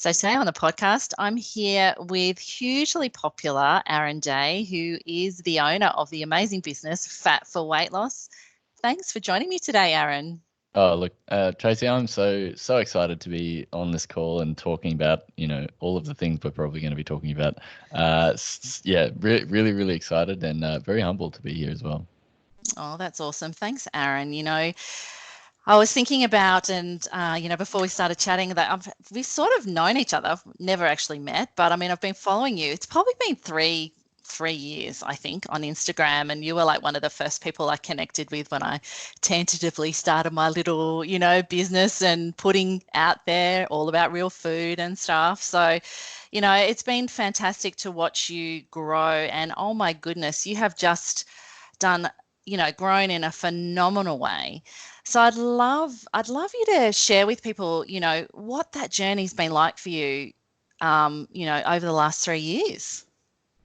So today on the podcast, I'm here with hugely popular Aaron Day, who is the owner of the amazing business Fat for Weight Loss. Thanks for joining me today, Aaron. Oh, look, Tracy, I'm so excited to be on this call and talking about, all of the things we're probably going to be talking about. Yeah, really excited and very humbled to be here as well. Oh, that's awesome. Thanks, Aaron. I was thinking about, and before we started chatting, that we've sort of known each other, never actually met, but I mean, I've been following you. It's probably been three years, I think, on Instagram, and you were like one of the first people I connected with when I tentatively started my little, business and putting out there all about real food and stuff. So, it's been fantastic to watch you grow, and oh my goodness, you have just done, grown in a phenomenal way. So I'd love you to share with people, what that journey's been like for you, over the last 3 years.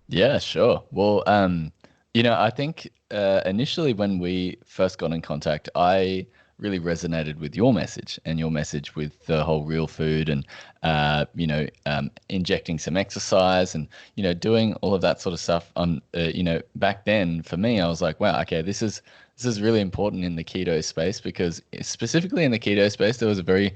Yeah, sure. Well, I think initially when we first got in contact, I really resonated with your message and your message with the whole real food and, injecting some exercise and, doing all of that sort of stuff. Back then for me, I was like, wow, okay, this is really important in the keto space because specifically in the keto space, there was a very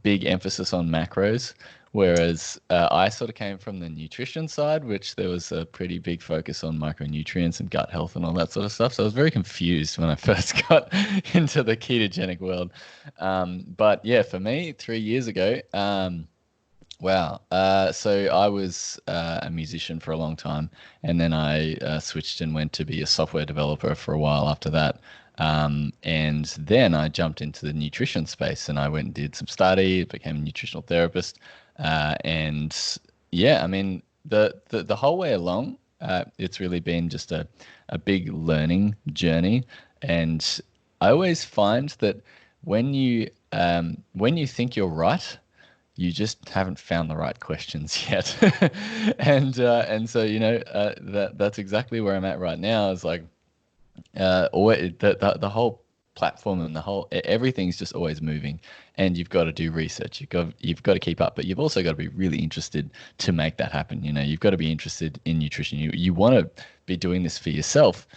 big emphasis on macros. Whereas I sort of came from the nutrition side, which there was a pretty big focus on micronutrients and gut health and all that sort of stuff. So I was very confused when I first got into the ketogenic world. But yeah, for me, 3 years ago, wow. So I was a musician for a long time, and then I switched and went to be a software developer for a while after that. And then I jumped into the nutrition space, and I went and did some study, became a nutritional therapist, and yeah, I mean the whole way along, it's really been just a big learning journey, and I always find that when you think you're right, you just haven't found the right questions yet. And so that's exactly where I'm at right now. Is like always the whole platform and the whole everything's just always moving, and you've got to do research. You've got to keep up, but you've also got to be really interested to make that happen. You've got to be interested in nutrition. You want to be doing this for yourself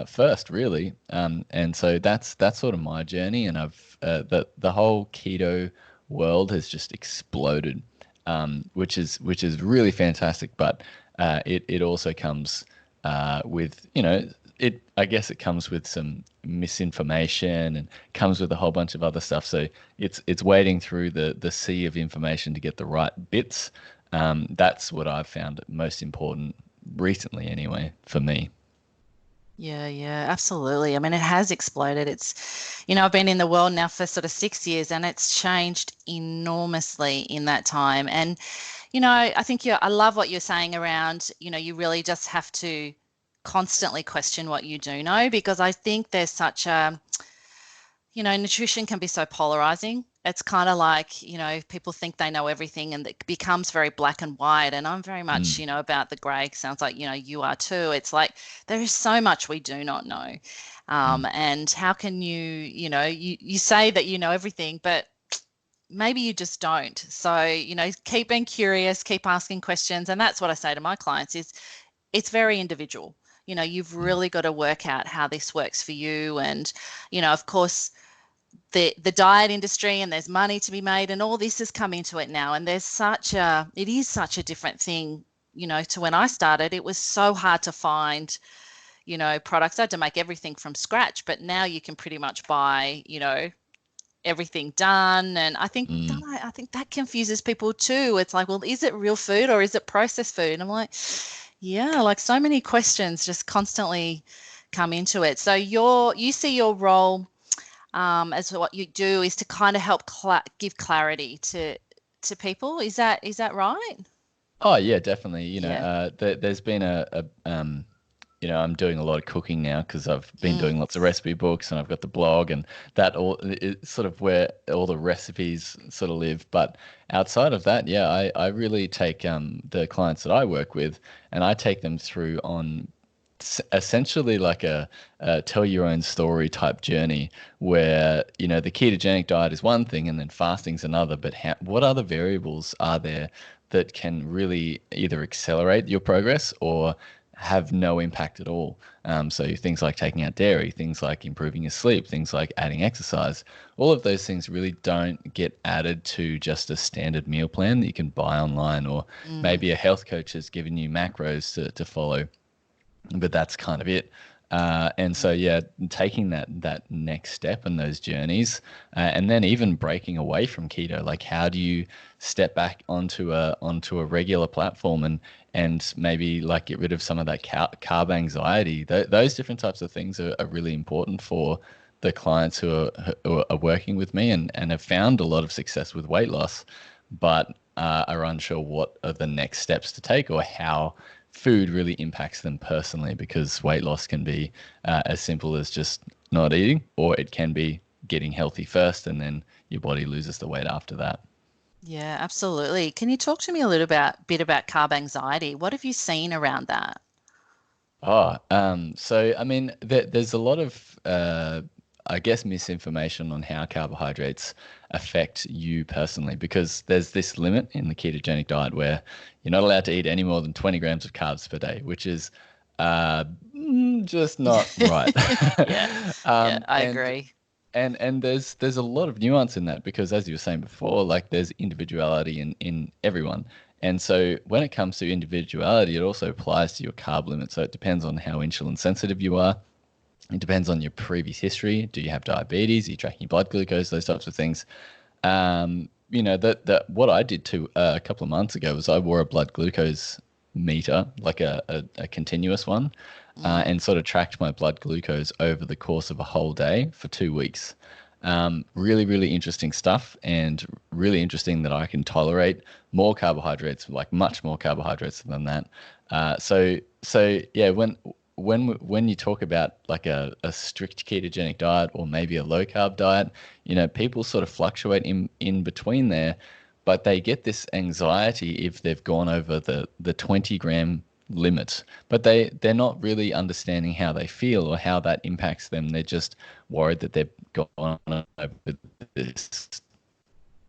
first, really. And so that's sort of my journey, and I've the whole keto world has just exploded, which is really fantastic. But it also comes with it. I guess it comes with some misinformation and comes with a whole bunch of other stuff. So it's wading through the sea of information to get the right bits. That's what I've found most important recently, anyway, for me. Yeah, absolutely. I mean, it has exploded. I've been in the world now for sort of 6 years, and it's changed enormously in that time. And, I think I love what you're saying around, you really just have to constantly question what you do know, because I think there's such a, nutrition can be so polarizing. It's kind of like, people think they know everything, and it becomes very black and white. And I'm very much, Mm, about the gray. Sounds like, you are too. It's like there is so much we do not know. mm, And how can you say that you know everything, but maybe you just don't. So, keep being curious, keep asking questions. And that's what I say to my clients is it's very individual. You've mm, really got to work out how this works for you. And, of course, the diet industry, and there's money to be made, and all this has come into it now, and it is such a different thing, to when I started. It was so hard to find, products. I had to make everything from scratch, but now you can pretty much buy, everything done. And mm. I think that confuses people too. It's like, well, is it real food or is it processed food? And I'm like, yeah, like so many questions just constantly come into it. So you see your role, as what you do is to kind of help give clarity to people. Is that right? Oh yeah, definitely. Yeah. There's been I'm doing a lot of cooking now because I've been Mm. doing lots of recipe books and I've got the blog, and that all is sort of where all the recipes sort of live. But outside of that, yeah, I really take the clients that I work with, and I take them through on essentially like a tell your own story type journey where, the ketogenic diet is one thing and then fasting's another, but what other variables are there that can really either accelerate your progress or have no impact at all? So things like taking out dairy, things like improving your sleep, things like adding exercise, all of those things really don't get added to just a standard meal plan that you can buy online, or Mm. maybe a health coach has given you macros to follow, but that's kind of it. And so, yeah, taking that next step in those journeys, and then even breaking away from keto, like how do you step back onto a regular platform and maybe like get rid of some of that carb anxiety? Those different types of things are really important for the clients who are working with me and have found a lot of success with weight loss, but are unsure what are the next steps to take or how food really impacts them personally, because weight loss can be as simple as just not eating, or it can be getting healthy first and then your body loses the weight after that. Yeah, absolutely. Can you talk to me a little bit about carb anxiety? What have you seen around that? So I mean, there's a lot of, I guess, misinformation on how carbohydrates affect you personally, because there's this limit in the ketogenic diet where you're not allowed to eat any more than 20 grams of carbs per day, which is uh, just not right. Yeah, yeah, I And agree. there's a lot of nuance in that, because as you were saying before, like there's individuality in everyone. And so when it comes to individuality, it also applies to your carb limit. So it depends on how insulin sensitive you are. It depends on your previous history. Do you have diabetes? Are you tracking your blood glucose? Those types of things. That what I did to a couple of months ago was I wore a blood glucose meter, like a continuous one, Mm, and sort of tracked my blood glucose over the course of a whole day for 2 weeks. Really, really interesting stuff, and really interesting that I can tolerate more carbohydrates, like much more carbohydrates than that. So yeah, when you talk about like a strict ketogenic diet or maybe a low carb diet, people sort of fluctuate in between there, but they get this anxiety if they've gone over the 20-gram limit, but they're not really understanding how they feel or how that impacts them. They're just worried that they've gone over this,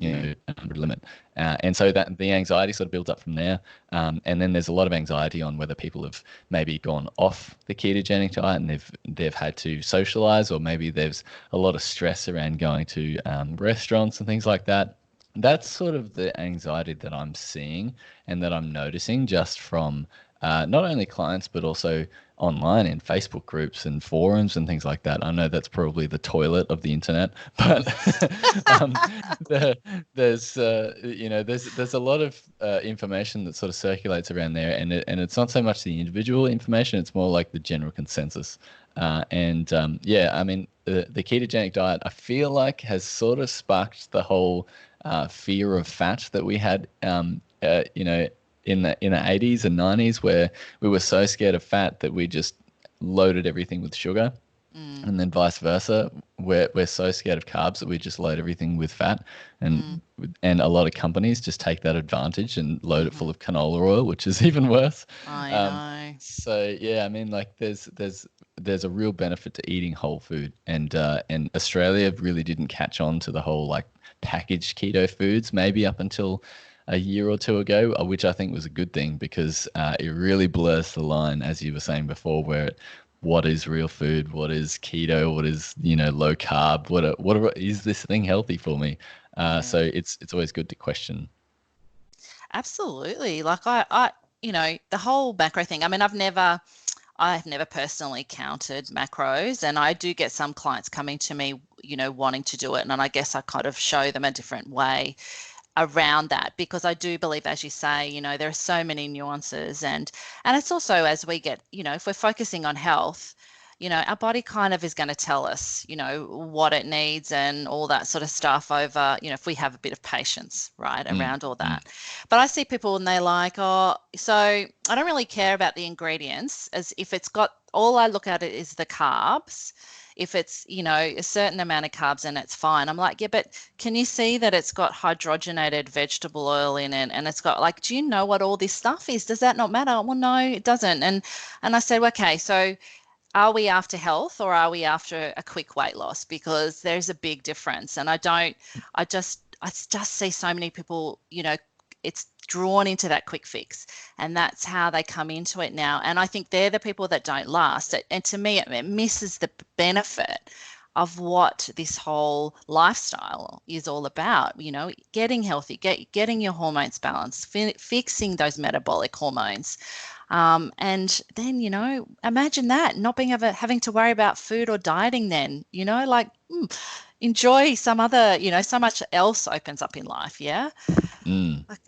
limit. And so that the anxiety sort of builds up from there. And then there's a lot of anxiety on whether people have maybe gone off the ketogenic diet and they've had to socialize, or maybe there's a lot of stress around going to restaurants and things like that. That's sort of the anxiety that I'm seeing and that I'm noticing just from not only clients, but also online in Facebook groups and forums and things like that. I know that's probably the toilet of the internet, but um, the, there's a lot of information that sort of circulates around there, and it's not so much the individual information; it's more like the general consensus. Yeah, I mean, the ketogenic diet, I feel like, has sort of sparked the whole fear of fat that we had, in the 80s and 90s, where we were so scared of fat that we just loaded everything with sugar, mm, and then vice versa. We're so scared of carbs that we just load everything with fat, mm, and a lot of companies just take that advantage and load it mhm. full of canola oil, which is even worse. I Um, know. so yeah, I mean, like there's a real benefit to eating whole food, and Australia really didn't catch on to the whole like packaged keto foods maybe up until a year or two ago, which I think was a good thing, because it really blurs the line, as you were saying before, where what is real food, what is keto, what is low carb, is this thing healthy for me? So Yeah. it's always good to question. Absolutely. Like the whole macro thing. I mean, I've never personally counted macros, and I do get some clients coming to me, wanting to do it. And I guess I kind of show them a different way around that, because I do believe, as you say, there are so many nuances, and it's also, as we get, if we're focusing on health, our body kind of is going to tell us, what it needs and all that sort of stuff over, if we have a bit of patience, right, Mm, around all mm, that. But I see people and they're like, oh, so I don't really care about the ingredients, as if it's got, all I look at it is the carbs. if it's, a certain amount of carbs and it's fine. I'm like, yeah, but can you see that it's got hydrogenated vegetable oil in it, and it's got, like, do you know what all this stuff is? Does that not matter? Well, no, it doesn't. And I said, well, okay, so are we after health or are we after a quick weight loss? Because there's a big difference. And I just see so many people, it's drawn into that quick fix, and that's how they come into it now. And I think they're the people that don't last. And to me, it misses the benefit of what this whole lifestyle is all about, getting healthy, getting your hormones balanced, fixing those metabolic hormones. And then, imagine that, not being ever having to worry about food or dieting then, like enjoy some other, so much else opens up in life. Yeah. Mm. Like,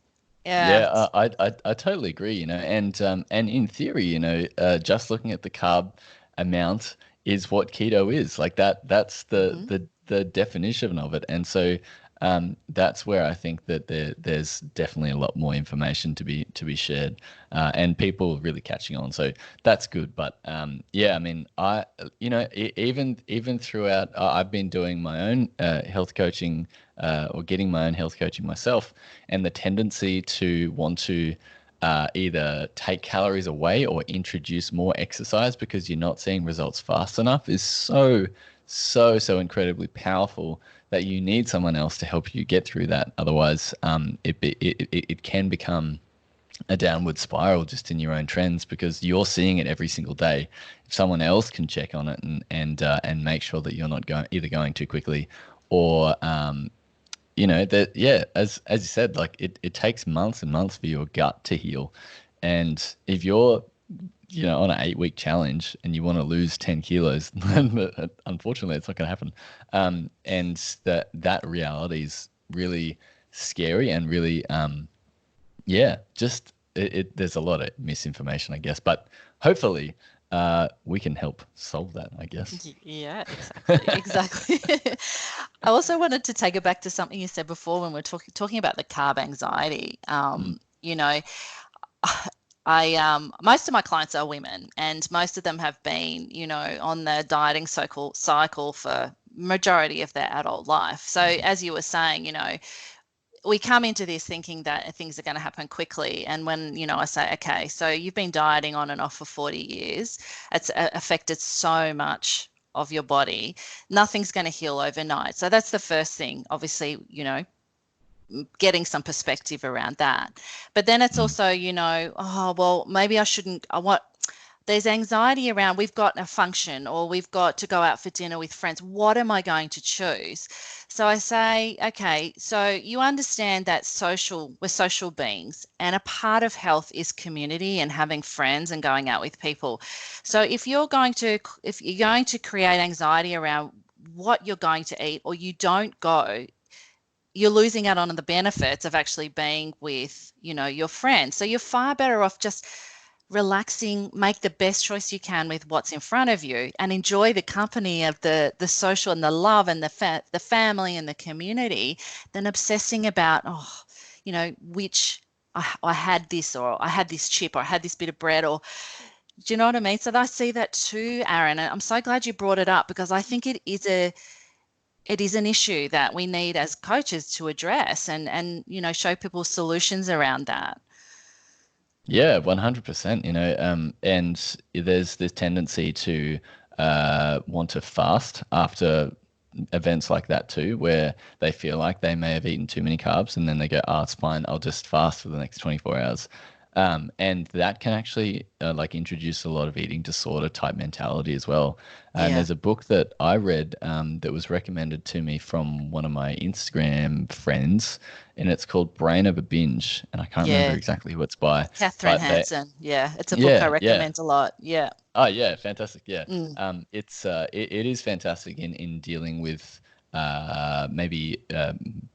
yeah. Yeah, I totally agree, and in theory, just looking at the carb amount is what keto is. Like that's the Mhm. the definition of it. And so that's where I think that there's definitely a lot more information to be shared, and people really catching on. So that's good. But yeah, I mean, even throughout, I've been doing my own health coaching, or getting my own health coaching myself, and the tendency to want to either take calories away or introduce more exercise because you're not seeing results fast enough is so incredibly powerful that you need someone else to help you get through that. Otherwise, it can become a downward spiral just in your own trends because you're seeing it every single day. If someone else can check on it and make sure that you're not going too quickly, or that, yeah, as you said, like it takes months and months for your gut to heal. And if you're on an 8-week challenge and you want to lose 10 kilos, then unfortunately it's not going to happen. And that reality is really scary and really, yeah, just there's a lot of misinformation, I guess, but hopefully we can help solve that, I guess. Yeah, exactly. I also wanted to take it back to something you said before when we're talking about the carb anxiety. Mm, Most of my clients are women, and most of them have been, on the dieting cycle for majority of their adult life. So as you were saying, we come into this thinking that things are going to happen quickly. And when, I say, okay, so you've been dieting on and off for 40 years, it's affected so much of your body. Nothing's going to heal overnight. So that's the first thing, obviously, getting some perspective around that. But then it's mm, also, oh, well, maybe I shouldn't, there's anxiety around we've got a function or we've got to go out for dinner with friends. What am I going to choose? So I say, okay, so you understand that we're social beings, and a part of health is community and having friends and going out with people. So if you're going to create anxiety around what you're going to eat, or you don't go, you're losing out on the benefits of actually being with, your friends. So you're far better off just relaxing, make the best choice you can with what's in front of you, and enjoy the company of the social and the love and the family and the community, than obsessing about, which I had this, or I had this chip, or I had this bit of bread, or do you know what I mean? So I see that too, Aaron, and I'm so glad you brought it up, because I think it is an issue that we need as coaches to address, and show people solutions around that. yeah, 100%, and there's this tendency to want to fast after events like that too, where they feel like they may have eaten too many carbs and then they go, oh, it's fine, I'll just fast for the next 24 hours. And that can actually like introduce a lot of eating disorder type mentality as well. And Yeah. there's a book that I read that was recommended to me from one of my Instagram friends, and it's called Brain of a Binge. And I can't remember Yeah. exactly who it's by, Catherine but Hanson. Yeah. It's a book I yeah. recommend a lot. Yeah. Oh yeah, fantastic. Yeah. Mm. It is fantastic in dealing with maybe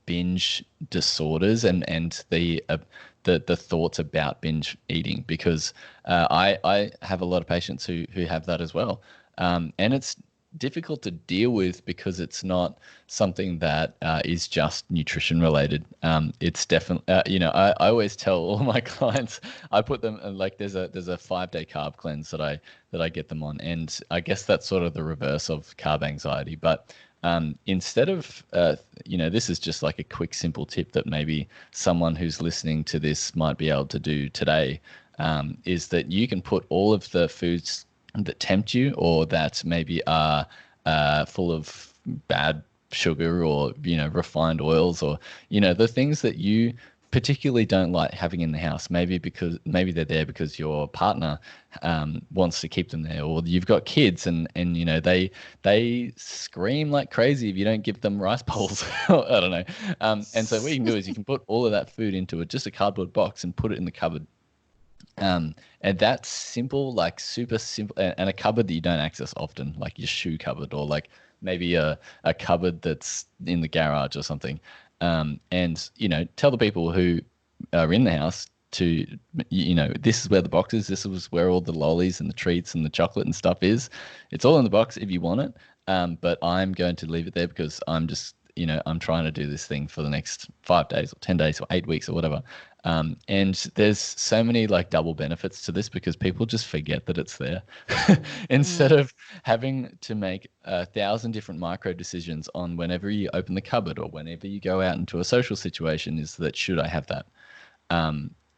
binge disorders and the thoughts about binge eating, because I have a lot of patients who have that as well. And it's difficult to deal with because it's not something that is just nutrition related. It's definitely, I always tell all my clients, I put them like there's a 5-day carb cleanse that I get them on, and I guess that's sort of the reverse of carb anxiety. But instead of, this is just like a quick, simple tip that maybe someone who's listening to this might be able to do today, is that you can put all of the foods that tempt you or that maybe are full of bad sugar or, refined oils or, the things that you particularly don't like having in the house, maybe they're there because your partner wants to keep them there, or you've got kids and they scream like crazy if you don't give them rice bowls. I don't know. And so what you can do is you can put all of that food into just a cardboard box and put it in the cupboard. And that's simple, like super simple, and a cupboard that you don't access often, like your shoe cupboard or like maybe a cupboard that's in the garage or something. And, tell the people who are in the house to, this is where the box is. This is where all the lollies and the treats and the chocolate and stuff is. It's all in the box if you want it. But I'm going to leave it there because I'm just, I'm trying to do this thing for the next 5 days or 10 days or 8 weeks or whatever. And there's so many like double benefits to this because people just forget that it's there. Instead of having to make 1,000 different micro decisions on whenever you open the cupboard or whenever you go out into a social situation, is that should I have that?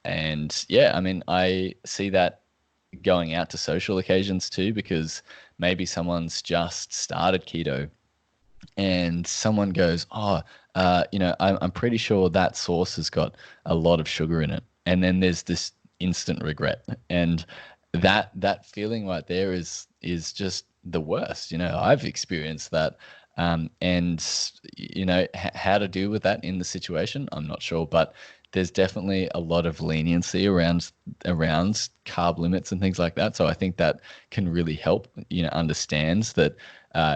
And yeah, I mean, I see that going out to social occasions too, because maybe someone's just started keto and someone goes, I'm pretty sure that sauce has got a lot of sugar in it. And then there's this instant regret. And that feeling right there is just the worst. I've experienced that. And how to deal with that in the situation, I'm not sure, but there's definitely a lot of leniency around carb limits and things like that. So I think that can really help, understands that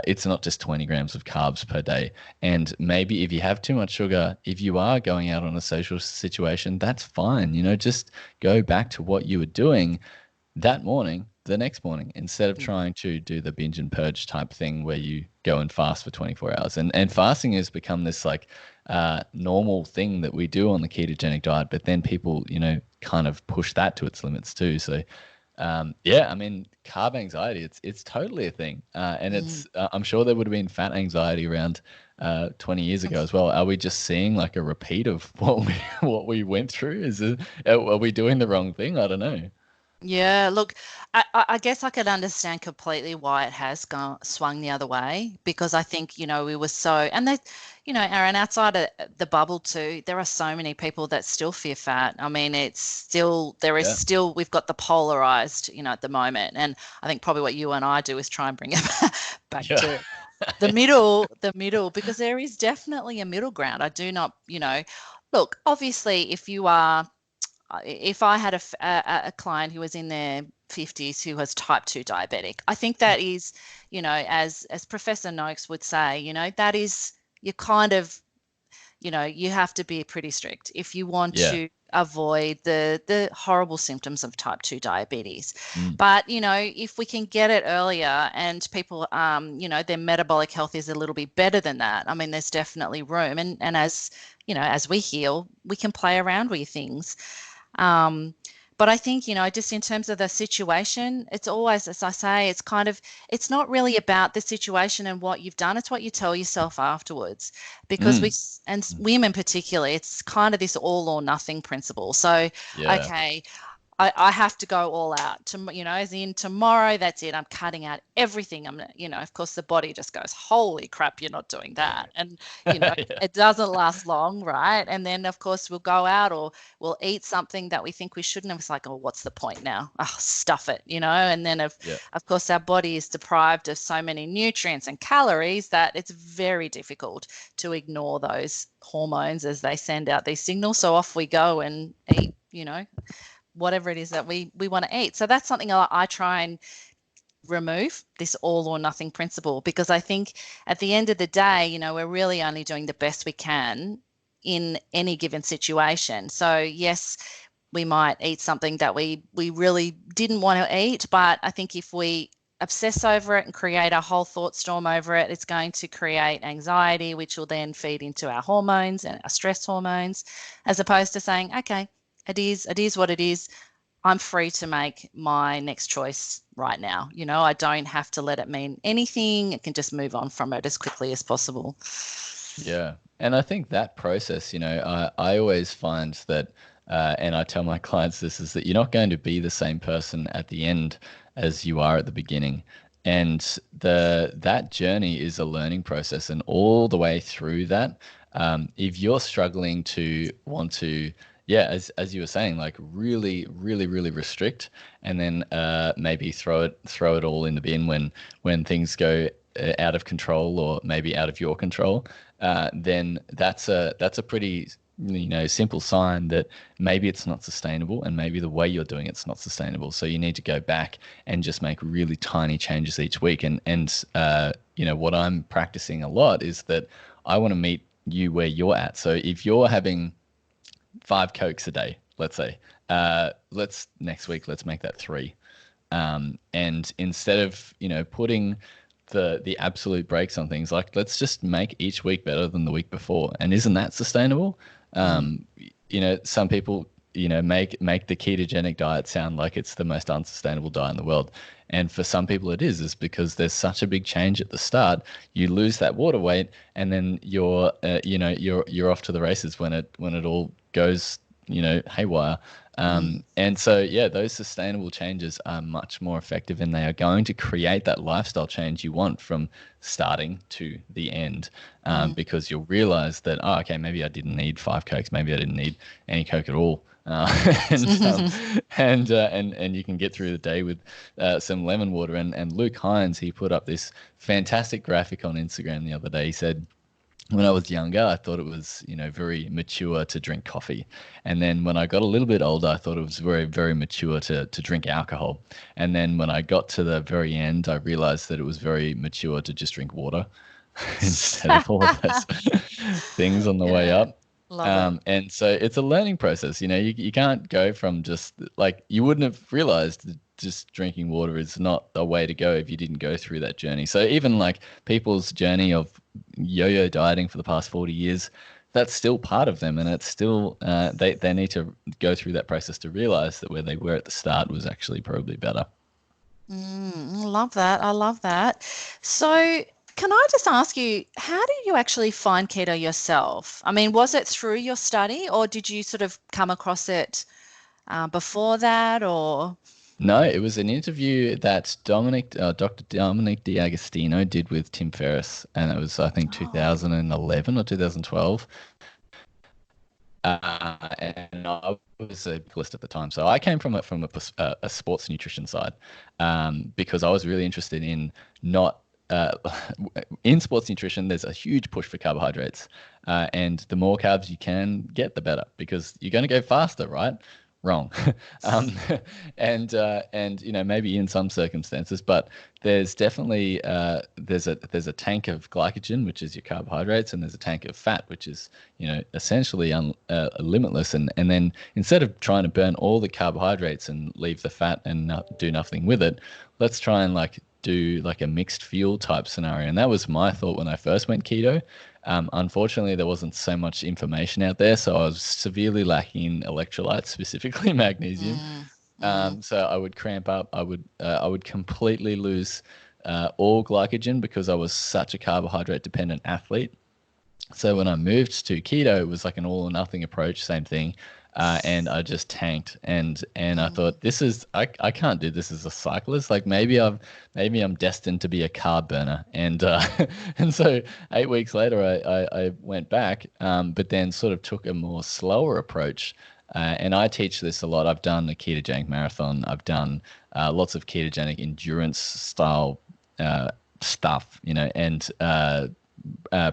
it's not just 20 grams of carbs per day. And maybe if you have too much sugar, if you are going out on a social situation, that's fine. Just go back to what you were doing that morning, the next morning, instead of trying to do the binge and purge type thing where you go and fast for 24 hours. And fasting has become this like normal thing that we do on the ketogenic diet, but then people, kind of push that to its limits too. So I mean, carb anxiety, it's totally a thing. And it's, I'm sure there would have been fat anxiety around 20 years ago as well. Are we just seeing like a repeat of what we went through? Are we doing the wrong thing? I don't know. Yeah, look, I guess I could understand completely why it has swung the other way because I think, we were so, and they, Aaron, outside of the bubble too, there are so many people that still fear fat. I mean, Yeah. we've got the polarized, at the moment. And I think probably what you and I do is try and bring it back Yeah. to the middle, because there is definitely a middle ground. I do not, look, obviously, if I had a client who was in their 50s who was type 2 diabetic, I think that is, as Professor Noakes would say, that is, you kind of, you have to be pretty strict if you want Yeah. to avoid the horrible symptoms of type 2 diabetes. Mm. But, if we can get it earlier and people, their metabolic health is a little bit better than that, I mean, there's definitely room. And as, as we heal, we can play around with things. But I think, just in terms of the situation, it's always, as I say, it's not really about the situation and what you've done. It's what you tell yourself afterwards. Because Mm. and women particularly, it's kind of this all or nothing principle. So, Yeah. okay, I have to go all out as in tomorrow, that's it. I'm cutting out everything. Of course the body just goes, holy crap, you're not doing that. And, Yeah. it doesn't last long, right? And then of course we'll go out or we'll eat something that we think we shouldn't have. It's like, oh, what's the point now? Oh, stuff it, and then Yeah. of course our body is deprived of so many nutrients and calories that it's very difficult to ignore those hormones as they send out these signals. So off we go and eat, whatever it is that we want to eat. So that's something I try and remove, this all or nothing principle, because I think at the end of the day, we're really only doing the best we can in any given situation. So yes, we might eat something that we really didn't want to eat, but I think if we obsess over it and create a whole thought storm over it, it's going to create anxiety, which will then feed into our hormones and our stress hormones, as opposed to saying, okay, it is what it is. I'm free to make my next choice right now. I don't have to let it mean anything. I can just move on from it as quickly as possible. Yeah. And I think that process, I always find that, and I tell my clients this, is that you're not going to be the same person at the end as you are at the beginning. And that journey is a learning process. And all the way through that, if you're struggling to want to, yeah, as you were saying, like really, really, really restrict, and then maybe throw it all in the bin when things go out of control, or maybe out of your control, then that's a pretty simple sign that maybe it's not sustainable, and maybe the way you're doing it's not sustainable. So you need to go back and just make really tiny changes each week. And what I'm practicing a lot is that I want to meet you where you're at. So if you're having 5 Cokes a day, let's say, next week let's make that 3. And instead of putting the absolute brakes on things, like, let's just make each week better than the week before. And isn't that sustainable? Some people make the ketogenic diet sound like it's the most unsustainable diet in the world, and for some people it is because there's such a big change at the start. You lose that water weight, and then you're off to the races when it all goes haywire. And so, yeah, those sustainable changes are much more effective, and they are going to create that lifestyle change you want from starting to the end, because you'll realize that, oh, okay, maybe I didn't need 5 Cokes, maybe I didn't need any Coke at all. And you can get through the day with some lemon water. And Luke Hines, he put up this fantastic graphic on Instagram the other day. He said, when I was younger, I thought it was, very mature to drink coffee. And then when I got a little bit older, I thought it was very, very mature to drink alcohol. And then when I got to the very end, I realized that it was very mature to just drink water instead of all of those things on the way up. Love it. And so it's a learning process. You can't go from just, like, you wouldn't have realized that just drinking water is not a way to go if you didn't go through that journey. So even like people's journey of yo-yo dieting for the past 40 years, that's still part of them. And it's still, they need to go through that process to realize that where they were at the start was actually probably better. I love that. I love that. So, can I just ask you, how did you actually find keto yourself? I mean, was it through your study, or did you sort of come across it before that, or? No, it was an interview that Dr. Dominic D'Agostino did with Tim Ferriss, and it was, I think, Oh. 2011 or 2012. And I was a list at the time, so I came from a sports nutrition side, because I was really interested in not in sports nutrition. There's a huge push for carbohydrates, and the more carbs you can get, the better, because you're going to go faster, right? Wrong. um, and maybe in some circumstances, but there's definitely there's a tank of glycogen, which is your carbohydrates, and there's a tank of fat, which is essentially limitless. And then instead of trying to burn all the carbohydrates and leave the fat and do nothing with it, let's try and do like a mixed fuel type scenario. And that was my thought when I first went keto. Unfortunately, there wasn't so much information out there, so I was severely lacking in electrolytes, specifically magnesium. So I would cramp up. I would completely lose all glycogen because I was such a carbohydrate dependent athlete. So when I moved to keto, it was like an all or nothing approach, same thing. And I just tanked, and I thought, I can't do this as a cyclist. Like maybe I'm destined to be a carb burner. And and so 8 weeks later I went back, but then sort of took a more slower approach. And I teach this a lot. I've done the ketogenic marathon. I've done lots of ketogenic endurance style stuff, and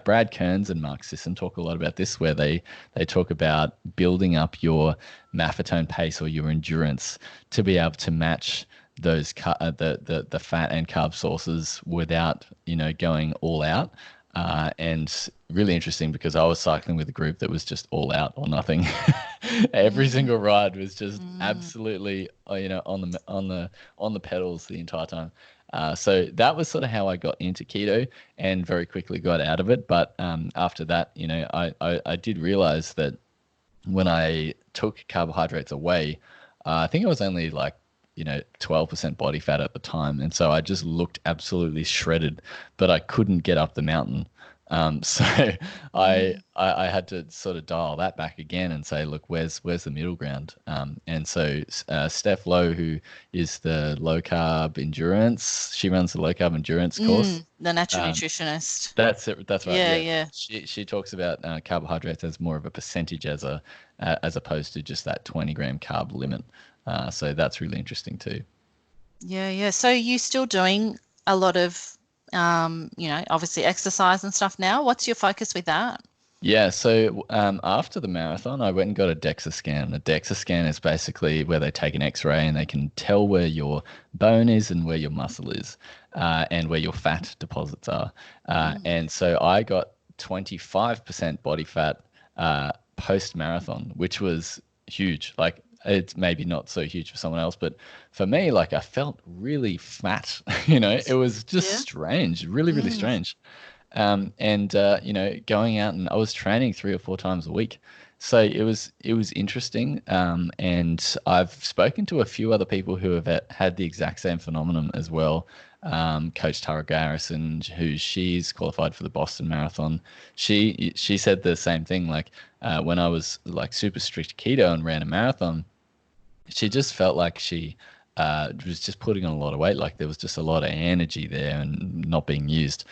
Brad Kearns and Mark Sisson talk a lot about this, where they talk about building up your maffetone pace or your endurance to be able to match those the fat and carb sources without going all out. And really interesting, because I was cycling with a group that was just all out or nothing. Every single ride was just absolutely on the pedals the entire time. So that was sort of how I got into keto and very quickly got out of it. But after that, I did realize that when I took carbohydrates away, I think I was only like, 12% body fat at the time. And so I just looked absolutely shredded, but I couldn't get up the mountain. So I had to sort of dial that back again and say, look, where's the middle ground? And so Steph Lowe, who is the low carb endurance, she runs the low carb endurance course. The natural Um, nutritionist. that's it. That's right. Yeah, Yeah, yeah. she talks about carbohydrates as more of a percentage as opposed to just that 20-gram carb limit. So that's really interesting too. Yeah, yeah. So you still doing a lot of, obviously exercise and stuff now. What's your focus with that? Yeah, so after the marathon, I went and got a DEXA scan. A DEXA scan is basically where they take an X-ray and they can tell where your bone is and where your muscle is, and where your fat deposits are. And so I got 25% body fat post-marathon, which was huge. Like it's maybe not so huge for someone else, but for me, like I felt really fat. It was just Yeah. strange, really, really Mm. strange. And going out and I was training 3 or 4 times a week, so it was interesting. And I've spoken to a few other people who have had the exact same phenomenon as well. Coach Tara Garrison, she's qualified for the Boston Marathon, she said the same thing. Like when I was like super strict keto and ran a marathon, she just felt like she was just putting on a lot of weight. Like there was just a lot of energy there and not being used.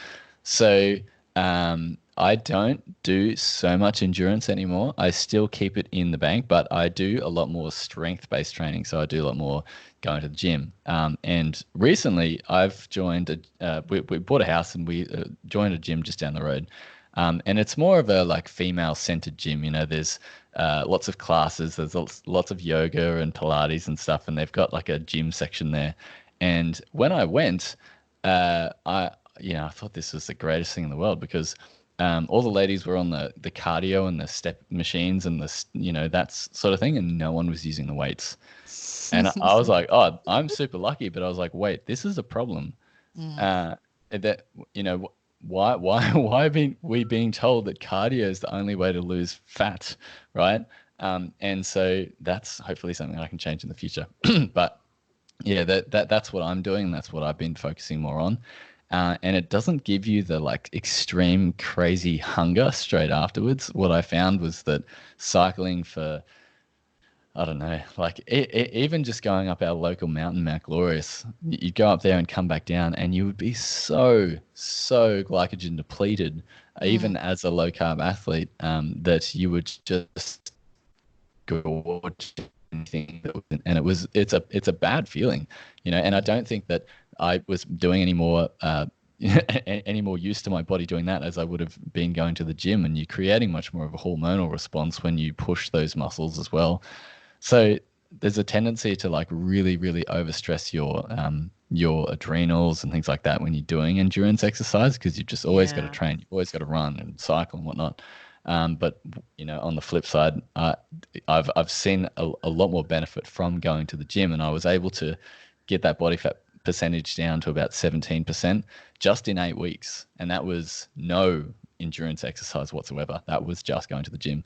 So I don't do so much endurance anymore. I still keep it in the bank, but I do a lot more strength-based training. So I do a lot more going to the gym. And recently, I've joined we bought a house and we joined a gym just down the road. And it's more of a like female-centered gym. There's lots of classes. There's lots of yoga and Pilates and stuff, and they've got like a gym section there. And when I went, I thought this was the greatest thing in the world because all the ladies were on the cardio and the step machines and that sort of thing, and no one was using the weights. And I was like, oh, I'm super lucky, but I was like, wait, this is a problem. Mm. Uh, that why we being told that cardio is the only way to lose fat, right? And so that's hopefully something I can change in the future. But yeah, that's what I'm doing. That's what I've been focusing more on. And it doesn't give you the like extreme crazy hunger straight afterwards. What I found was that cycling for, I don't know, like even just going up our local mountain, Mount Glorious, you'd go up there and come back down, and you would be so glycogen depleted, Mm. even as a low carb athlete, that you would just gorge anything and it's a bad feeling, and I don't think that I was doing any more any more use to my body doing that as I would have been going to the gym, and you're creating much more of a hormonal response when you push those muscles as well. So there's a tendency to like really, really overstress your adrenals and things like that when you're doing endurance exercise because you've just always got to Yeah. train, you've always got to run and cycle and whatnot. But on the flip side, I've seen a lot more benefit from going to the gym, and I was able to get that body fat percentage down to about 17% just in 8 weeks, and that was no endurance exercise whatsoever. That was just going to the gym.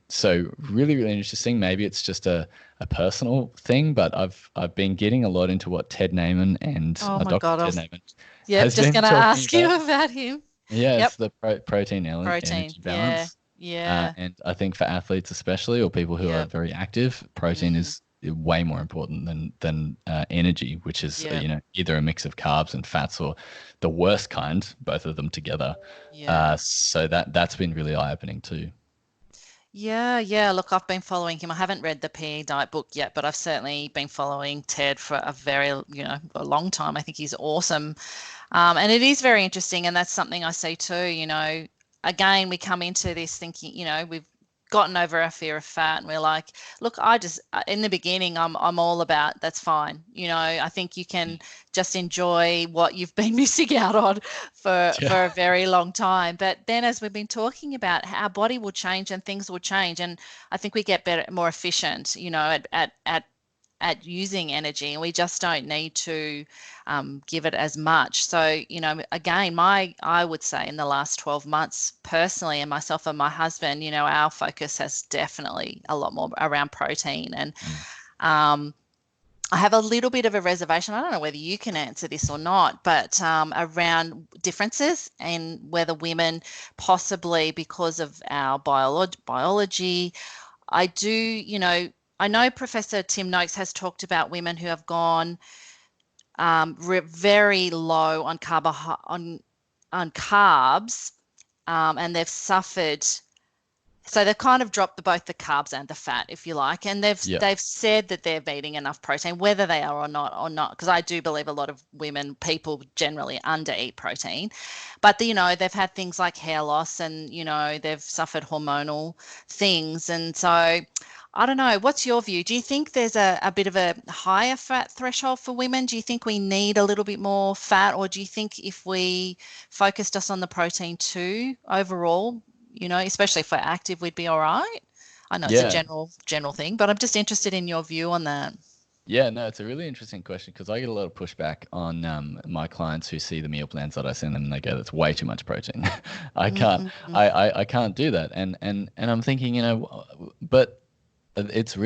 So really, really interesting. Maybe it's just a personal thing, but I've been getting a lot into what Ted Naiman and Oh my Dr. God. Ted Naiman Yep. has Just been gonna talking ask you about. about him. Yeah, Yep. it's the protein Protein. energy Yeah. balance. Yeah. And I think for athletes especially, or people who are Yep. very active, protein Mm. is way more important than energy, which is Yep. either a mix of carbs and fats or the worst kind, both of them together. Yeah. So that's been really eye-opening too. Yeah, yeah. Look, I've been following him. I haven't read the PE diet book yet, but I've certainly been following Ted for a very, a long time. I think he's awesome. And it is very interesting. And that's something I see too, again, we come into this thinking, we've gotten over our fear of fat and we're like, look, in the beginning, I'm all about that's fine. I think you can just enjoy what you've been missing out on for a Yeah. very long time. But then as we've been talking about, our body will change and things will change. And I think we get better, more efficient, at at using energy, and we just don't need to give it as much. So, again, I would say in the last 12 months, personally, and myself and my husband, our focus has definitely a lot more around protein. And Mm. um, I have a little bit of a reservation. I don't know whether you can answer this or not, but around differences and whether women, possibly because of our biology, I do, I know Professor Tim Noakes has talked about women who have gone very low on on carbs, and they've suffered. So they've kind of dropped both the carbs and the fat, if you like, and they've Yeah. they've said that they're eating enough protein, whether they are or not, because I do believe a lot of people generally under eat protein, but they've had things like hair loss, and they've suffered hormonal things, and so I don't know. What's your view? Do you think there's a bit of a higher fat threshold for women? Do you think we need a little bit more fat, or do you think if we focused us on the protein too overall, especially if we're active, we'd be all right? I know it's a Yeah. general thing, but I'm just interested in your view on that. Yeah, no, it's a really interesting question because I get a lot of pushback on my clients who see the meal plans that I send them and they go, "That's way too much protein. I can't, Mm, I can't do that." And I'm thinking, but it's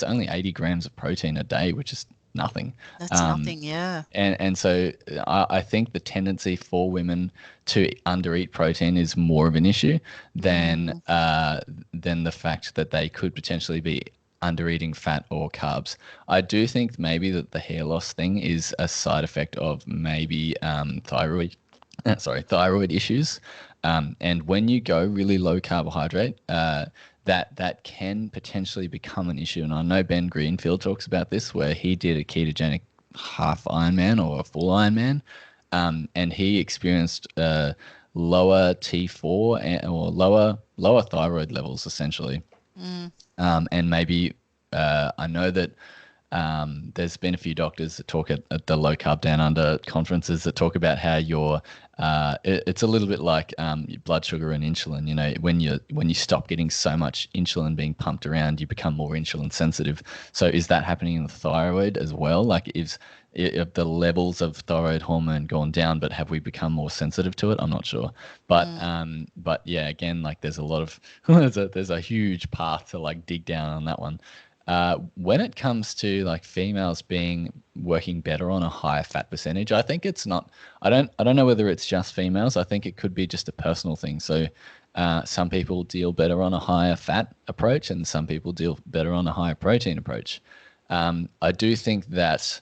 only 80 grams of protein a day, which is nothing. that's Um, nothing, yeah. and so I think the tendency for women to undereat protein is more of an issue Mm, than the fact that they could potentially be undereating fat or carbs. I do think maybe that the hair loss thing is a side effect of maybe thyroid issues. And when you go really low carbohydrate, that can potentially become an issue. And I know Ben Greenfield talks about this, where he did a ketogenic half Ironman or a full Ironman, and he experienced lower T4 or lower thyroid levels essentially. mm, And maybe I know that there's been a few doctors that talk at the Low Carb Down Under conferences that talk about how it's a little bit like your blood sugar and insulin. When you stop getting so much insulin being pumped around, you become more insulin sensitive. So is that happening in the thyroid as well? Like if the levels of thyroid hormone gone down, but have we become more sensitive to it? I'm not sure. mm, But yeah, again, like there's a lot of there's a huge path to like dig down on that one. When it comes to like females being working better on a higher fat percentage, I think it's not. I don't know whether it's just females. I think it could be just a personal thing. So some people deal better on a higher fat approach, and some people deal better on a higher protein approach. I do think that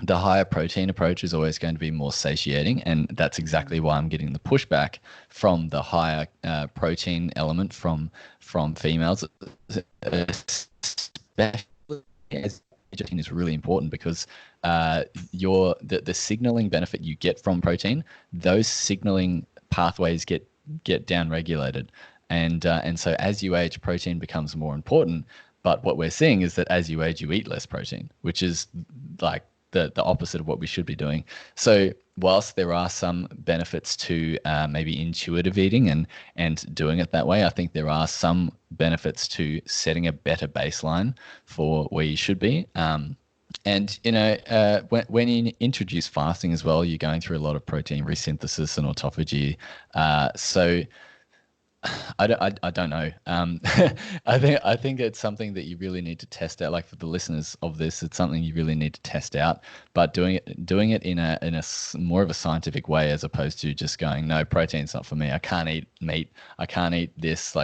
the higher protein approach is always going to be more satiating, and that's exactly mm, why I'm getting the pushback from the higher protein element from females, especially as protein is really important because the signaling benefit you get from protein, those signaling pathways get down regulated, and so as you age, protein becomes more important. But what we're seeing is that as you age, you eat less protein, which is like the opposite of what we should be doing. So whilst there are some benefits to maybe intuitive eating and doing it that way, I think there are some benefits to setting a better baseline for where you should be. And when you introduce fasting as well, you're going through a lot of protein resynthesis and autophagy. So I don't know. I think it's something that you really need to test out. Like for the listeners of this, it's something you really need to test out. But doing it in a more of a scientific way, as opposed to just going, no, protein's not for me. I can't eat meat. I can't eat this.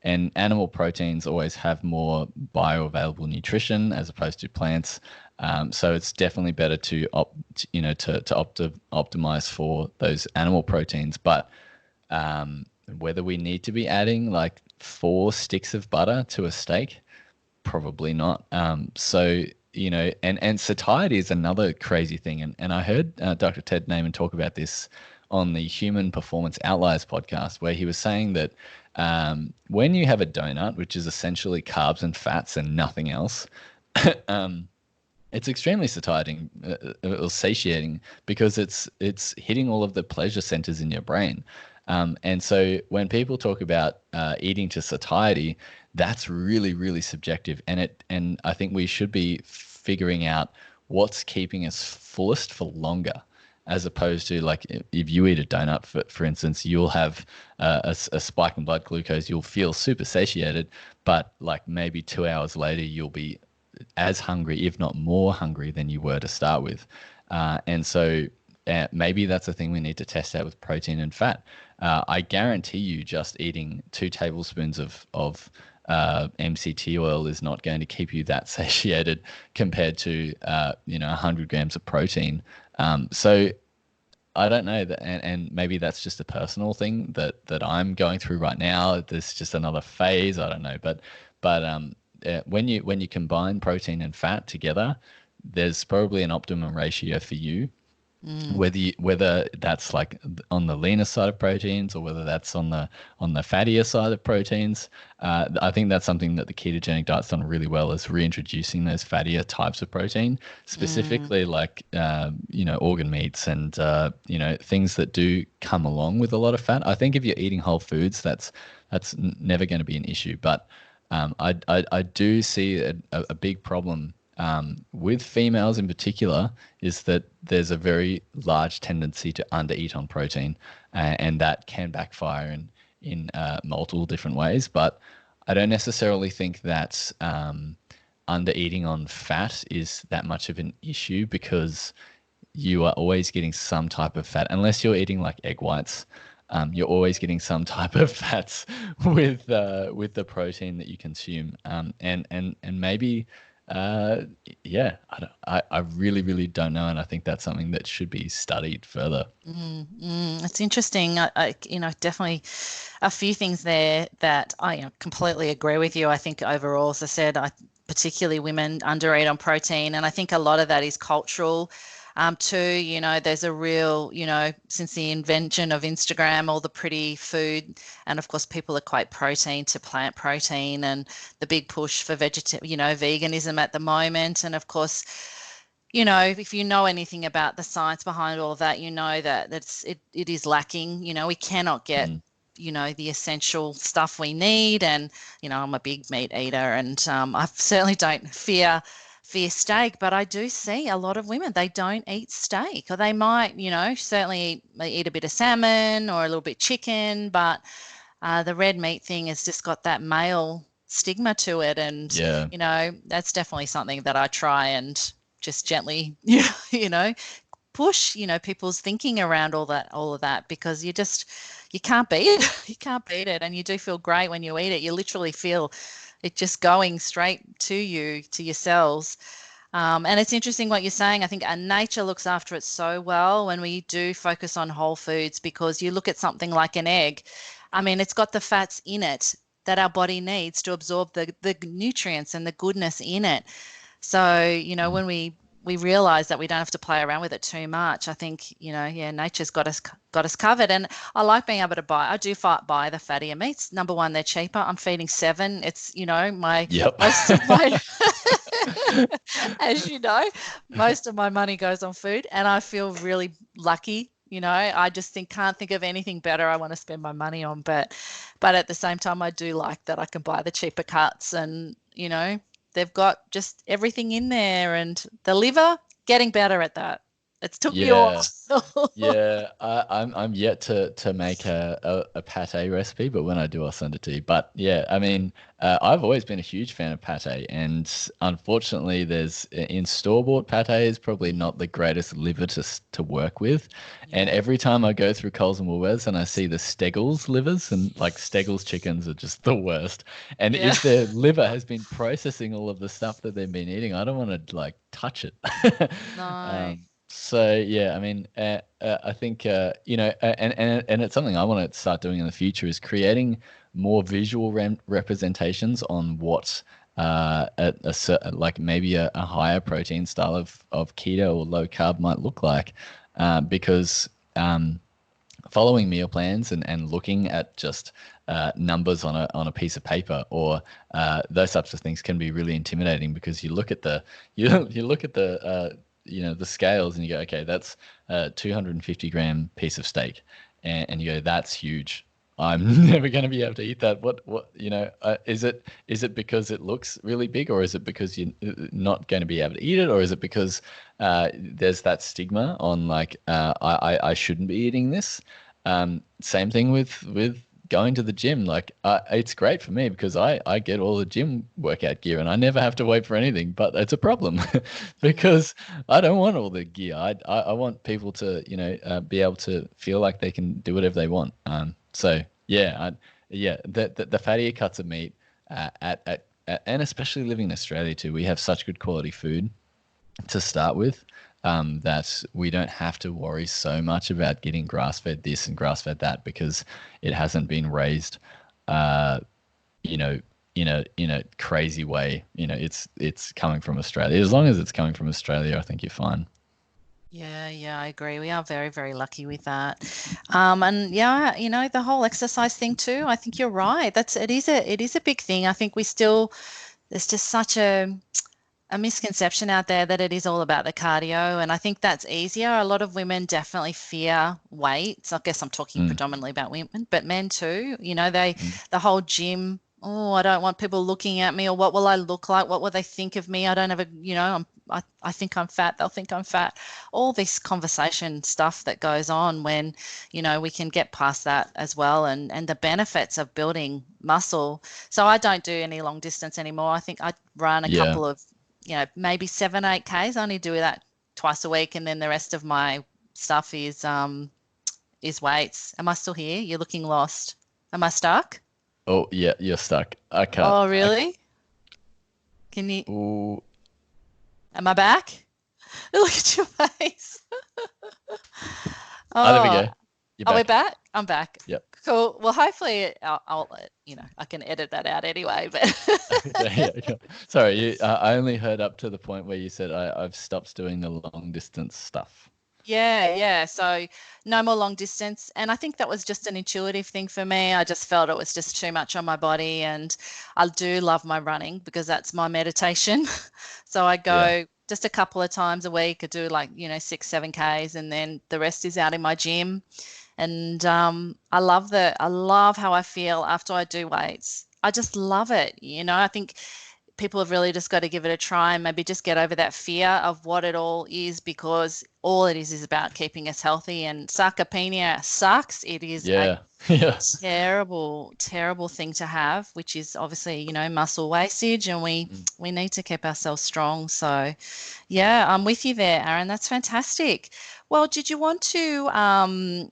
And animal proteins always have more bioavailable nutrition as opposed to plants. So it's definitely better to optimize for those animal proteins, but whether we need to be adding like 4 sticks of butter to a steak, probably not. And satiety is another crazy thing. And I heard Dr. Ted Naiman talk about this on the Human Performance Outliers podcast, where he was saying that when you have a donut, which is essentially carbs and fats and nothing else, it's extremely satiating or satiating because it's hitting all of the pleasure centers in your brain. And so when people talk about eating to satiety, that's really, really subjective. And I think we should be figuring out what's keeping us fullest for longer, as opposed to like if you eat a donut, for instance, you'll have a spike in blood glucose, you'll feel super satiated, but like maybe 2 hours later, you'll be as hungry, if not more hungry than you were to start with. And so maybe that's a thing we need to test out with protein and fat. I guarantee you just eating 2 tablespoons of MCT oil is not going to keep you that satiated compared to 100 grams of protein. So I don't know that, and maybe that's just a personal thing that I'm going through right now. There's just another phase. I don't know, but when you combine protein and fat together, there's probably an optimum ratio for you. Whether that's like on the leaner side of proteins or whether that's on the fattier side of proteins, I think that's something that the ketogenic diet's done really well, is reintroducing those fattier types of protein, specifically like organ meats and things that do come along with a lot of fat. I think if you're eating whole foods, that's never going to be an issue. But I do see a big problem with females in particular, is that there's a very large tendency to undereat on protein, and that can backfire in multiple different ways. But I don't necessarily think that undereating on fat is that much of an issue, because you are always getting some type of fat, unless you're eating like egg whites. You're always getting some type of fats with the protein that you consume, and maybe. Yeah, I really, really don't know, and I think that's something that should be studied further. It's interesting. I definitely a few things there that I completely agree with you. I think overall, as I said, particularly women undereat on protein, and I think a lot of that is cultural. Too, there's a real, since the invention of Instagram, all the pretty food, and of course, people equate protein to plant protein, and the big push for veganism at the moment. And of course, if you know anything about the science behind all of that, you know that it is lacking. We cannot get the essential stuff we need. And I'm a big meat eater, and I certainly don't fear steak, but I do see a lot of women, they don't eat steak, or they might, certainly they eat a bit of salmon or a little bit chicken, but the red meat thing has just got that male stigma to it. And, Yeah, that's definitely something that I try and just gently, push, people's thinking around all of that, because you can't beat it. You can't beat it. And you do feel great when you eat it. You literally feel it just going straight to you, to your cells. And it's interesting what you're saying. I think our nature looks after it so well when we do focus on whole foods, because you look at something like an egg. I mean, it's got the fats in it that our body needs to absorb the nutrients and the goodness in it. So, when we realize that we don't have to play around with it too much, I think, nature's got us covered. And I like being able to buy the fattier meats. Number one, they're cheaper. I'm feeding 7. It's, yep. most of my, as you know, most of my money goes on food, and I feel really lucky. I just can't think of anything better I want to spend my money on. But at the same time, I do like that I can buy the cheaper cuts, and, they've got just everything in there. And the liver, getting better at that. It's took me a Yeah. while. Yeah, I'm yet to make a pate recipe, but when I do, I'll send it to you. But yeah, I mean, I've always been a huge fan of pate, and unfortunately, there's in store-bought pate is probably not the greatest liver to work with. And Yeah. every time I go through Coles and Woolworths and I see the Steggles livers, and like Steggles chickens are just the worst. And Yeah. if their liver has been processing all of the stuff that they've been eating, I don't want to like touch it. No. So yeah, I mean, I think and it's something I want to start doing in the future, is creating more visual representations on what a certain, like maybe a higher protein style of keto or low carb might look like, because following meal plans and looking at just numbers on a piece of paper, or those types of things, can be really intimidating, because you look at the you look at the the scales and you go, okay, that's a 250 gram piece of steak, and you go, that's huge. I'm never going to be able to eat that. Is it because it looks really big, or is it because you're not going to be able to eat it, or is it because there's that stigma on like I shouldn't be eating this? Same thing with going to the gym. Like it's great for me because I get all the gym workout gear and I never have to wait for anything. But it's a problem because I don't want all the gear. I want people to be able to feel like they can do whatever they want. So yeah, the fattier cuts of meat and especially living in Australia too, we have such good quality food to start with, that we don't have to worry so much about getting grass-fed this and grass-fed that because it hasn't been raised, uh, you know, in a crazy way. It's coming from Australia. As long as it's coming from Australia, I think you're fine. Yeah, I agree. We are very, very lucky with that. And yeah, the whole exercise thing too, I think you're right. It is a big thing. I think there's just such a misconception out there that it is all about the cardio, and I think that's easier. A lot of women definitely fear weights. I guess I'm talking Mm, predominantly about women, but men too. mm. The whole gym. Oh, I don't want people looking at me, or what will I look like? What will they think of me? I don't have a, I think I'm fat. They'll think I'm fat. All this conversation stuff that goes on when, we can get past that as well, and the benefits of building muscle. So I don't do any long distance anymore. I think I run a Yeah. couple of maybe 7, 8 Ks. I only do that twice a week, and then the rest of my stuff is weights. Am I still here? You're looking lost. Am I stuck? Oh yeah, you're stuck. I can't. Oh, really? Can you? Ooh. Am I back? Look at your face. There we Oh, go. You're are we back. back? I'm back. Yep. Cool. Well, hopefully I can edit that out anyway, but Yeah. Sorry, I only heard up to the point where you said I've stopped doing the long distance stuff. yeah. So no more long distance. And I think that was just an intuitive thing for me. I just felt it was just too much on my body. And I do love my running because that's my meditation. So I Yeah. go just a couple of times a week. I do like, 6, 7 Ks, and then the rest is out in my gym. And I love how I feel after I do weights. I just love it. I think people have really just got to give it a try and maybe just get over that fear of what it all is, because all it is about keeping us healthy, and sarcopenia sucks. It is a Yeah. Yeah. terrible, terrible thing to have, which is obviously, muscle wastage, and we Mm. we need to keep ourselves strong. So, yeah, I'm with you there, Aaron. That's fantastic. Well, did you want to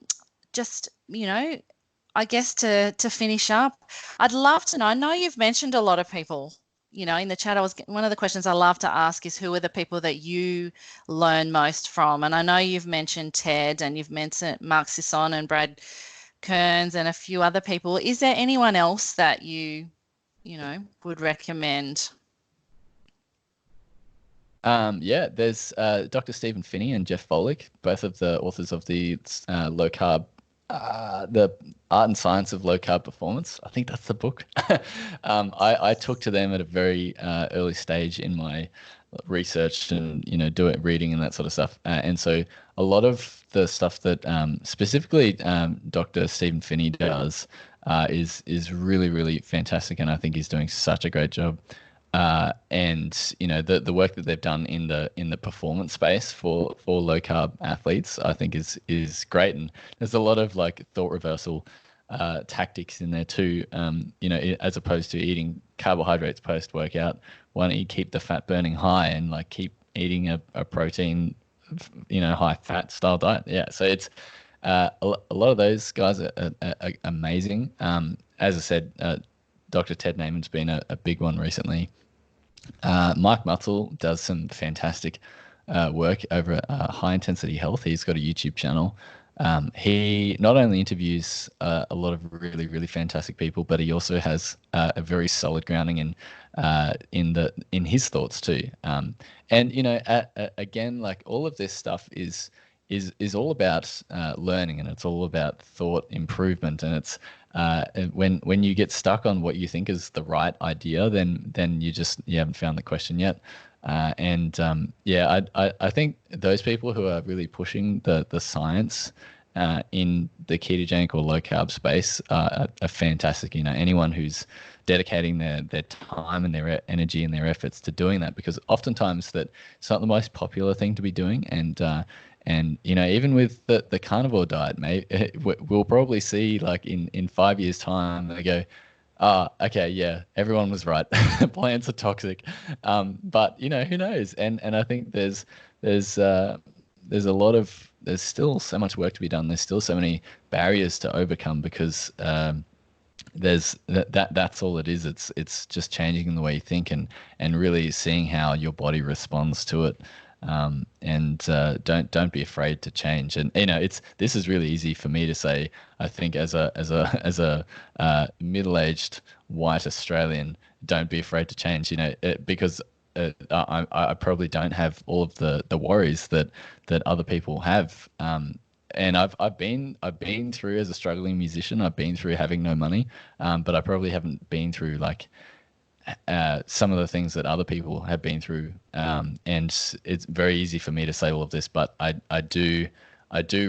just, I guess to finish up, I'd love to know. I know you've mentioned a lot of people, in the chat. One of the questions I love to ask is who are the people that you learn most from? And I know you've mentioned Ted, and you've mentioned Mark Sisson and Brad Kearns and a few other people. Is there anyone else that would recommend? Yeah, there's Dr. Stephen Finney and Jeff Volek, both of the authors of the Art and Science of Low Carb Performance. I think that's the book. I took to them at a very early stage in my research and doing reading and that sort of stuff. And so a lot of the stuff that specifically Dr. Stephen Finney does is really really fantastic, and I think he's doing such a great job. And the work that they've done in the performance space for low carb athletes, I think is great. And there's a lot of like thought reversal tactics in there too. As opposed to eating carbohydrates post workout, why don't you keep the fat burning high and like keep eating a protein, high fat style diet? Yeah, so it's a lot of those guys are amazing. As I said, Dr. Ted Naiman's been a big one recently. Mike Mutzel does some fantastic work over at High Intensity Health. He's got a YouTube channel. He not only interviews a lot of really, really fantastic people, but he also has a very solid grounding in his thoughts too. And again, like all of this stuff is all about learning, and it's all about thought improvement, and it's when you get stuck on what you think is the right idea, then you haven't found the question yet. And yeah, I think those people who are really pushing the science in the ketogenic or low carb space are fantastic. Anyone who's dedicating their time and their energy and their efforts to doing that, because oftentimes that it's not the most popular thing to be doing. And even with the carnivore diet, mate, we'll probably see like in 5 years' time they go, okay, yeah, everyone was right. Plants are toxic, but who knows? And I think there's a lot of there's still so much work to be done. There's still so many barriers to overcome because that's all it is. It's just changing the way you think and really seeing how your body responds to it. And don't be afraid to change. And this is really easy for me to say. I think as a middle-aged white Australian, don't be afraid to change. Because I probably don't have all of the worries that other people have. And I've been through as a struggling musician. I've been through having no money, but I probably haven't been through like some of the things that other people have been through. And it's very easy for me to say all of this, but I do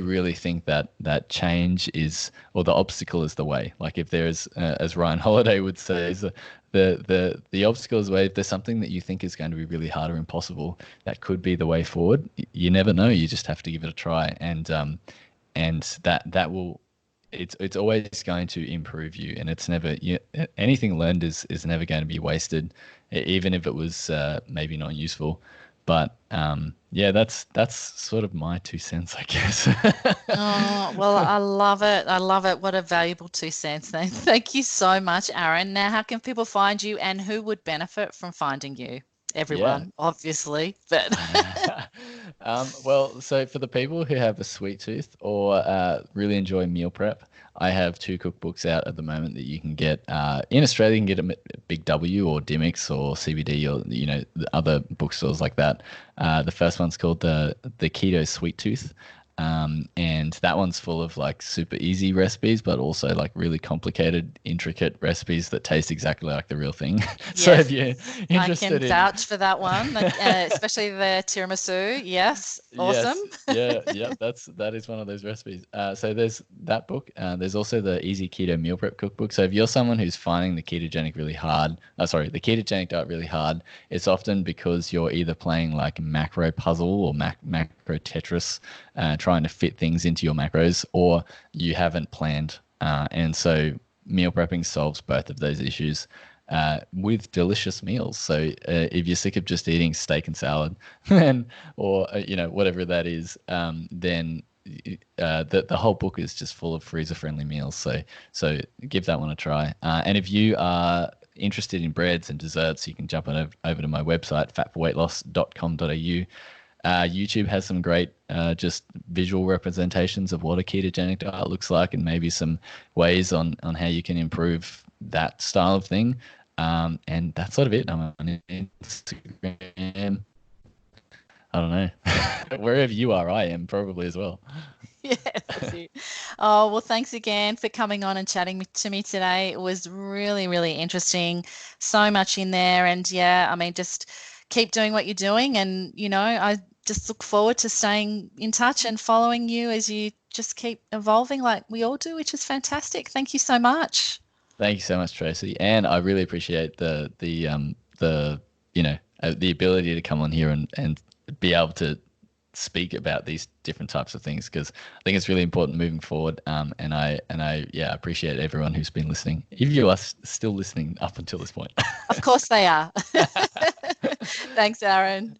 really think that change is, or the obstacle is the way. Like if there's, as Ryan Holiday would say, is the obstacle is the way. If there's something that you think is going to be really hard or impossible, that could be the way forward. You never know. You just have to give it a try, and that will. It's always going to improve you, and it's never anything learned is never going to be wasted, even if it was maybe not useful. But yeah, that's sort of my 2 cents, I guess. Oh, well, I love it. I love it. What a valuable 2 cents. Thank you so much, Aaron. Now, how can people find you and who would benefit from finding you? Yeah. Everyone, obviously, but Well, so for the people who have a sweet tooth or really enjoy meal prep, I have 2 cookbooks out at the moment that you can get. In Australia, you can get them at Big W or Dimmicks or CBD or the other bookstores like that. The first one's called the Keto Sweet Tooth. And that one's full of like super easy recipes, but also like really complicated, intricate recipes that taste exactly like the real thing. So yes, if you're I can interested in, vouch for that one, especially the tiramisu. Yes, awesome. yes, yeah, that is one of those recipes. So there's that book. There's also the Easy Keto Meal Prep Cookbook. So if you're someone who's finding the ketogenic really hard, the ketogenic diet really hard, it's often because you're either playing like macro puzzle or macro Tetris, trying to fit things into your macros, or you haven't planned. And so meal prepping solves both of those issues with delicious meals. So if you're sick of just eating steak and salad, then or whatever that is, then the whole book is just full of freezer friendly meals. So give that one a try. And if you are interested in breads and desserts, you can jump on over to my website fatforweightloss.com.au. YouTube has some great just visual representations of what a ketogenic diet looks like, and maybe some ways on how you can improve that style of thing. And that's sort of it. I'm on Instagram. I don't know. Wherever you are, I am probably as well. Yeah, that's it. Oh, well, thanks again for coming on and chatting to me today. It was really, really interesting. So much in there. And yeah, I mean, just keep doing what you're doing. And, I just look forward to staying in touch and following you as you just keep evolving like we all do, which is fantastic. Thank you so much. Thank you so much, Tracy, and I really appreciate the ability to come on here and be able to speak about these different types of things, because I think it's really important moving forward. And I appreciate everyone who's been listening. If you are still listening up until this point. Of course they are. Thanks, Aaron.